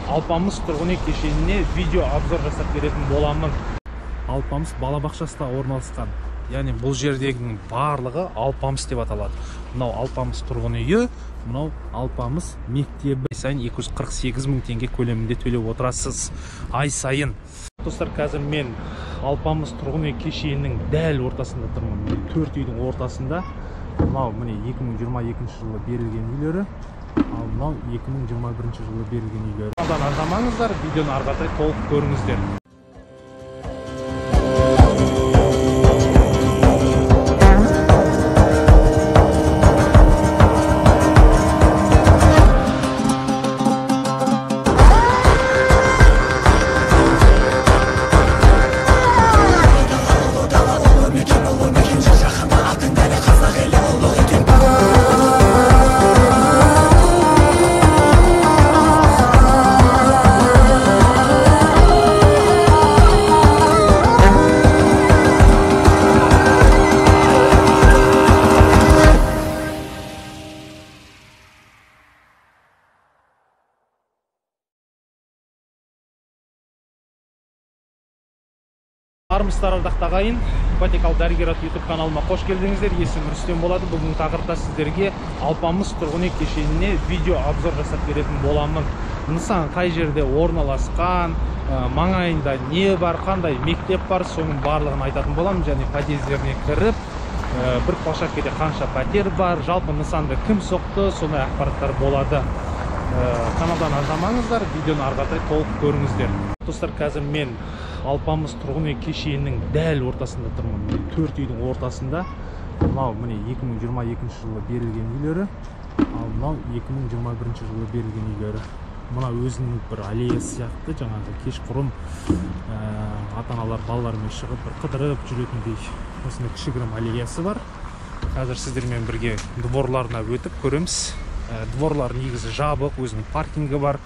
Алпамыс тұрғын үй кешеніне видео обзор жасап беретін боламын. Алпамыс балабақшасында орналасқан. Яғни бұл жердегінің барлығы Алпамыс деп аталады. Мынау Алпамыс тұрғын үйі, мынау Алпамыс мектебі. Сайын 248 мың теңге көлемінде төлеп отырасыз ай сайын. Достар, қазір мен Алпамыс тұрғын үй кешенінің дәл ортасында тұрмын. 4 үйдің ортасында. Мынау міне 2022 жылы берілген үйлері. Ал мынау 2021 жылы берілген үйлер. Одан ажырамаңыздар, видеоны ары қарай толық көріңіздер. Армысыздар ардақты ағайын, ипотекалық дәрігер атты YouTube каналыма қош келдіңіздер. Есім Рүстем болады. Бүгін тақырыпта сіздерге Алпамыс тұрғын үй кешеніне видео обзор жасап беретін боламын. Нысан қай жерде орналасқан, маңайында не бар, қандай мектеп бар, соның барлығын айтатын боламын. Және подъездеріне кіріп, бір площадкеде қанша пәтер бар, жалпы нысанды кім соқты, сондай ақпараттар болады. Каналдан ажырамаңыздар, видеоны ары қарай толық көріңіздер. Достар, қазір мен Алпамыс тұрғын үй кешенінің дәл ортасында тұрмын. 4 үйдің ортасында. Мынау міне 2022 жылы берілген үйлері, ал мынау 2021 жылы берілген үйлері. Мына өзінің бір аллеясы сияқты, жаңағы кешқұрым ата-аналар балаларымен шығып бір қыдырып жүретіндей осындай кішігірім аллеясы бар. Қазір сіздермен бірге дворларына өтіп көреміз. Дворлар негізі жабық, өзінің паркингі бар.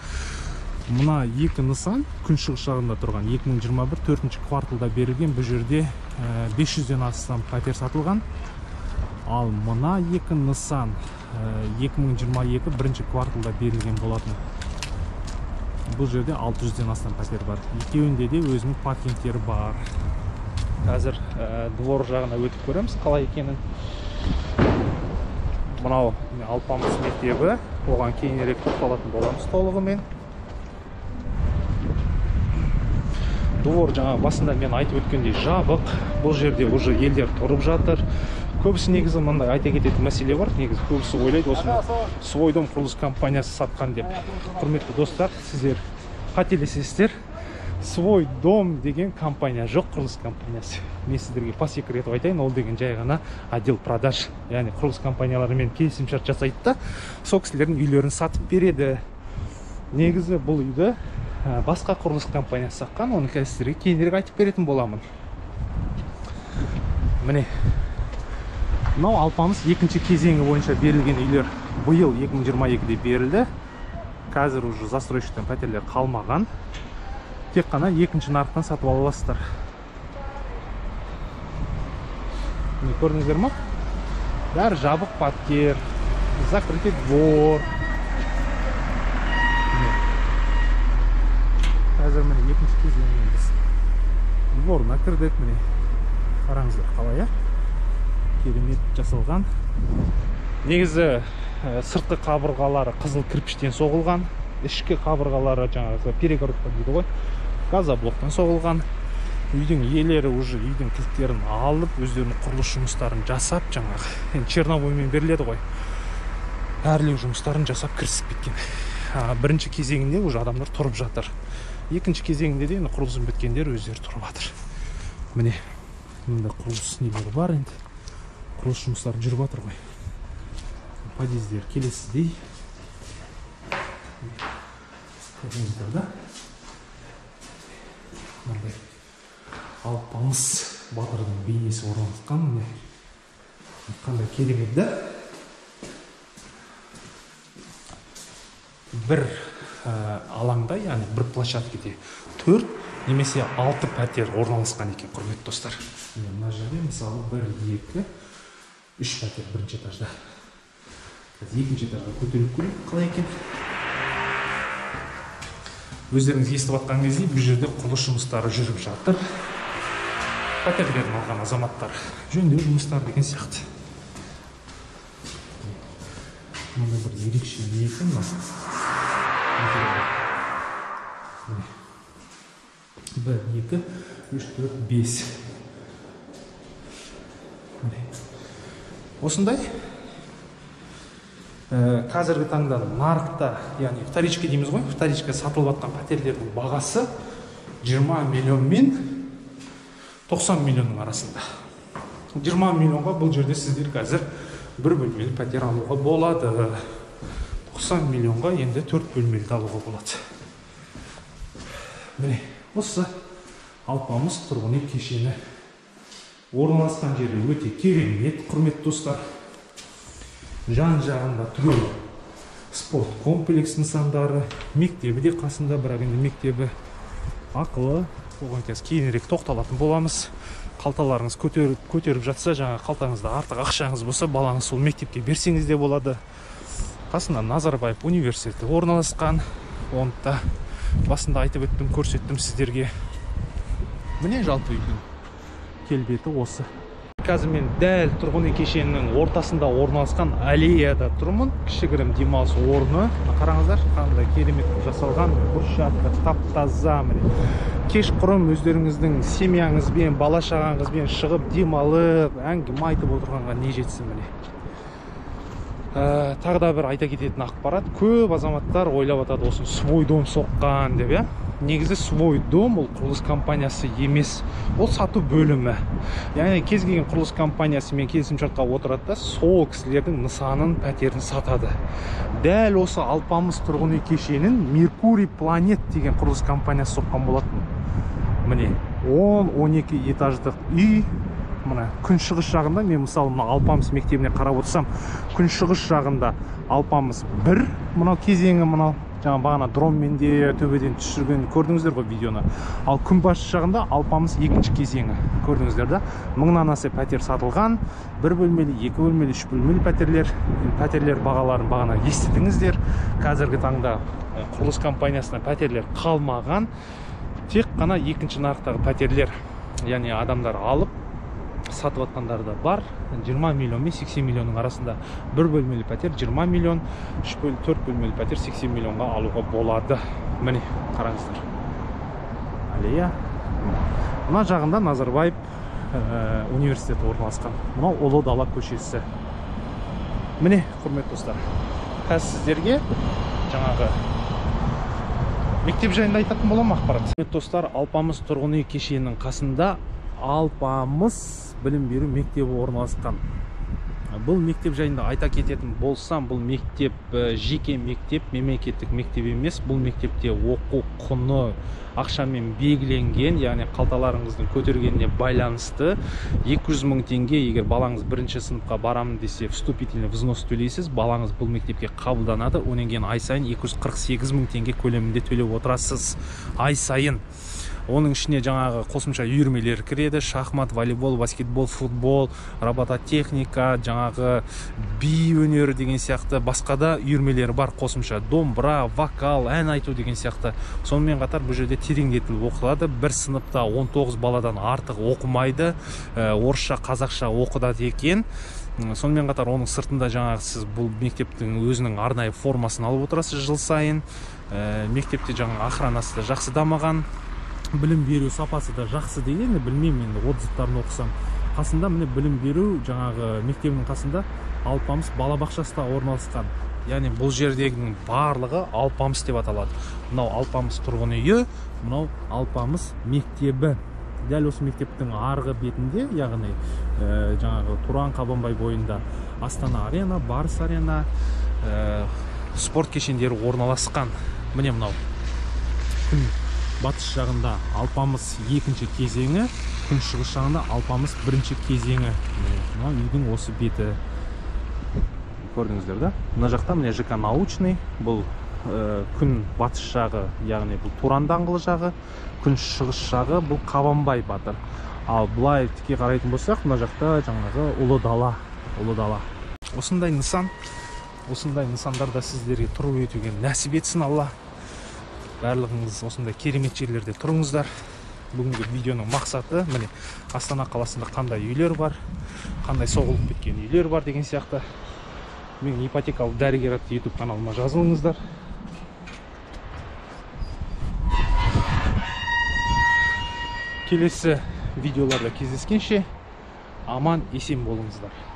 Мына екі нысан күншығыс жағында тұрған. 2021 4-ші кварталда берілген. Бұл жерде 500-ден астам пәтер сатылған. Ал мына екі нысан 2022 1-ші кварталда берілген болатын. Бұл жерде 600-ден астам пәтер бар. Екеуінде де өзінің паркингтері бар. Қазір двор жағына өтіп көреміз, қалай екенін. Мынау Алпамыс мектебі, оған кейінірек тоқталатын боламыз толығымен. Двор жаңа басында мен айтып өткендей жабық. Бұл жерде уже елдер тұрып жатыр. Көбісі негізі мындай айта кететін мәселе бар. Негізі көбісі ойлайды, осыны свой дом құрылыс компаниясы сатқан деп. Құрметті достар, сіздер қателесесіздер. Свой дом деген компания жоқ, құрылыс компаниясы. Мен сіздерге по секрету айтайын, ол деген жай ғана отдел продаж. Яғни құрылыс компанияларымен келісімшарт жасайды да, сол кісілердің үйлерін сатып береді. Негізі бұл үйді басқа құрылыс компаниясы сатқан, оны сіздерге кейінірек айтып беретін боламын. Міне, мынау Алпамыс 2-ші кезеңі бойынша берілген үйлер биыл 2022-де берілді. Қазір уже застройщиктен пәтерлер қалмаған. Тек қана 2-ші нарықтан сатып ала аласыздар. Міне, көрдіңіздер ме? Бәрі жабық пәтер, закрытый двор. Қазір міне 2-ші кезеңнен біз дворына кірдік. Міне, қараңыздар қалай, керемет жасалған. Негізі сыртқы қабырғалары қызыл кірпіштен соғылған, ішкі қабырғалары жаңағы перегородка дейді ғой, газоблоктан соғылған. Үйдің иелері уже үйдің кілттерін алып, өздерінің құрылыс жұмыстарын жасап, жаңағы черновоймен беріледі ғой, әрлеу жұмыстарын жасап кірісіп кеткен. 1-ші кезеңінде уже адамдар тұрып жатыр. 2-ші кезеңінде де құрылысын біткендер өздері тұрып жатыр. Міне, мында құрылыс нелері бар енді. Құрылыс жұмыстары жүріп жатыр ғой. Подъездер келесідей. Көрдіңіздер да? Мындай Алпамыс батырдың бейнесі орналасқан. Міне, қандай керемет да? Бір алаңда, яғни бір площадкеде 4 немесе 6 пәтер орналасқан екен, құрметті достар. Мына жерде мысалы 1, 2, 3 пәтер 1-ші этажда. Қазір 2-ші этажға көтеріліп көрейік қалай екен. өздеріңіз естіп жатқан кезде бұл жерде құрылыс жұмыстары жүріп жатыр. Пәтерлерін алған азаматтар жөндеу жұмыстары деген сияқты. Мында бір ерекше не екен мына. 1, 2, 3, 4, 5. Осындай қазіргі таңда нарықта, яғни вторичка дейміз ғой, вторичка сатылып жатқан пәтерлердің бағасы 20 миллион мен 90 миллионның арасында. 20 миллионға бұл жерде сіздер қазір бір бөлмелі пәтер алуға болады. 90 миллионға енді 4 бөлмелі алуға болады. Міне, осы Алпамыс тұрғын үй кешені орналасқан жері өте керемет, құрметті достар. Жан-жағында түгел спорт комплекс нысандары, мектебі де қасында, бірақ енді мектебі ақылы. Оған кейінірек тоқталатын боламыз. Қалталарыңыз көтеріп жатса, жаңа қалтаңызда артық ақшаңыз болса, балаңыз сол мектепке берсеңіз де болады. Қасында Назарбаев университеті орналасқан. Онда басында айтып өттім, көрсеттім сіздерге. Міне жалпы үйдің келбеті осы. Қазір мен дәл тұрғын үй кешенінің ортасында орналасқан аллеяда тұрмын. Кішігірім демалыс орны. Қараңыздар, қандай керемет жасалған, бұршақты, тап-таза. Кешқұрым өздеріңіздің семьяңызбен, бала-шағаңызбен шығып демалып, әңгіме айтып отырғанға не жетсін міне. Тағы да бір айта кететін ақпарат, көп азаматтар ойлап жатады осы свой дом соққан деп, негізі свой дом ол құрылыс компаниясы емес, ол сату бөлімі. Яғни кез келген құрылыс компаниясымен келісімшартқа отырады да, сол кісілердің нысанын, пәтерін сатады. Дәл осы Алпамыс тұрғын үй кешенін Меркурий Планет деген құрылыс компаниясы соққан болатын. Міне, 10-12 этаждық үй. Мына күншығыс жағында, мен мысалы Алпамыс мектебіне қарап отырсам, күншығыс жағында Алпамыс 1, мынау кезеңі, мынау жаңа бағана дронмен де төбеден түсірген көрдіңіздер ғой видеоны. Ал күнбатыс жағында Алпамыс 2-ші кезеңі көрдіңіздер да. 1000-нан аса пәтер сатылған, 1 бөлмелі, 2 бөлмелі, 3 бөлмелі пәтерлер бағаларын бағана естідіңіздер. Қазіргі таңда құрылыс компаниясына пәтерлер қалмаған, тек қана екінші нарықтағы пәтерлер, яғни адамдар алып сатып атқандары да бар. 20 миллион мен 80 миллионның арасында 1 бөлмелі пәтер 20 миллион, 4 бөлмелі пәтер 80 миллионға алуға болады. Міне, қараңыздар. Аллея. Мына жағында Назарбаев университеті орналасқан. Мынау Ұлы Дала көшесі. Міне, құрметті достар. Қазір сіздерге жаңағы мектеп жайында айтатын болам ақпарат. Құрметті достар, Алпамыс тұрғын үй кешенінің қасында Алпамыс білім беру мектебі орналасқан. Бұл мектеп жайында айта кететін болсам, бұл мектеп жеке мектеп, мемлекеттік мектеп емес. Бұл мектепте оқу құны ақшамен белгіленген, яғни қалталарыңыздың көтергеніне байланысты 200 000 теңге. Егер балаңыз 1-ші сыныпқа барамын десе, вступительный взнос төлейсіз, балаңыз бұл мектепке қабылданады. Онан кейін ай сайын 248 000 теңге көлемінде төлеп отырасыз ай сайын. Оның ішіне жаңағы қосымша үйірмелер кіреді: шахмат, волейбол, баскетбол, футбол, робототехника, жаңағы би өнері деген сияқты басқа да үйірмелер бар. Қосымша домбыра, вокал, ән айту деген сияқты. Сонымен қатар бұл жерде тереңдетіліп оқылады. Бір сыныпта 19 баладан артық оқымайды. Орысша, қазақша оқыдады екен. Сонымен қатар оның сыртында жаңағы сіз бұл мектептің өзінің арнайы формасын алып отырасыз жыл сайын. Мектепте жаңағы охранасы да жақсы дамыған. Білім беру сапасы да жақсы деген, білмеймін, енді отзывтарын оқысам. Қасында міне білім беру жаңағы мектебінің қасында Алпамыс балабақшасы да орналасқан. Яғни бұл жердегінің барлығы Алпамыс деп аталады. Мынау Алпамыс тұрғын үйі, мынау Алпамыс мектебі. Дәл осы мектептің арғы бетінде, яғни жаңағы Туран Қабанбай бойында Астана арена, Барыс арена, спорт кешендері орналасқан. Міне мынау күн батыс жағында Алпамыс 2-ші кезеңі, күншығыс жағында Алпамыс 1-ші кезеңі. Мына үйдің осы беті көрдіңіздер да. Мына жақта міне ЖК Научный, бұл күн батыс жағы, яғни бұл Туран даңғылы жағы, күн шығыс жағы бұл Қабанбай батыр. Ал былай тіке қарайтын болсақ, мына жақта жаңағы Ұлы Дала. Осындай нысандарда сіздерге тұрып өтуге нәсіп етсін Алла. барлығыңыз осындай керемет жерлерде тұрыңыздар. Бүгінгі видеоның мақсаты міне Астана қаласында қандай үйлер бар, қандай соғылып кеткен үйлер бар деген сияқты. Менің ипотекалық дәрігер атты YouTube каналыма жазылыңыздар. Келесі видеоларда кездескенше аман есен болыңыздар.